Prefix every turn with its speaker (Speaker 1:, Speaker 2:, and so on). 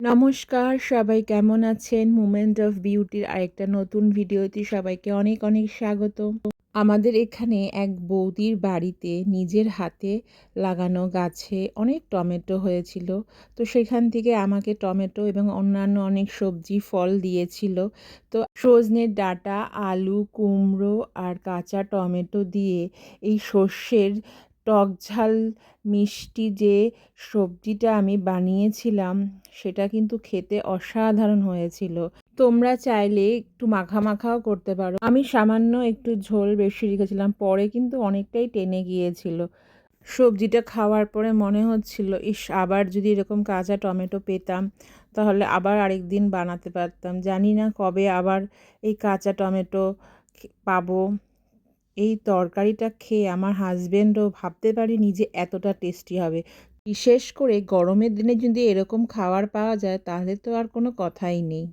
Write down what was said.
Speaker 1: নমস্কার, সবাই কেমন আছেন? মোমেন্ট অফ বিউটির আরেকটা নতুন ভিডিওতে সবাইকে অনেক অনেক স্বাগত। আমাদের এখানে এক বৌদির বাড়িতে নিজের হাতে লাগানো গাছে অনেক টমেটো হয়েছিল। তো সেখান থেকে আমাকে টমেটো এবং অন্যান্য অনেক সবজি ফল দিয়েছিল। তো সজনের ডাঁটা, আলু, কুমড়ো আর কাঁচা টমেটো দিয়ে এই সর্ষের টকঝাল মিষ্টি যে সবজিটা আমি বানিয়েছিলাম সেটা কিন্তু খেতে অসাধারণ হয়েছিল। তোমরা চাইলে একটু মাখা মাখাও করতে পারো। আমি সামান্য একটু ঝোল বেশি রেখেছিলাম, পরে কিন্তু অনেকটাই টেনে গিয়েছিল। সবজিটা খাওয়ার পরে মনে হচ্ছিল, ইস, আবার যদি এরকম কাঁচা টমেটো পেতাম তাহলে আবার আরেকদিন বানাতে পারতাম। জানি না কবে আবার এই কাঁচা টমেটো পাবো। এই তরকারিটা খেয়ে আমার হাজবেন্ডও ভাবতে পারিনি যে এতটা টেস্টি হবে। বিশেষ করে গরমের দিনে যদি এরকম খাবার পাওয়া যায় তাহলে তো আর কোনো কথাই নেই।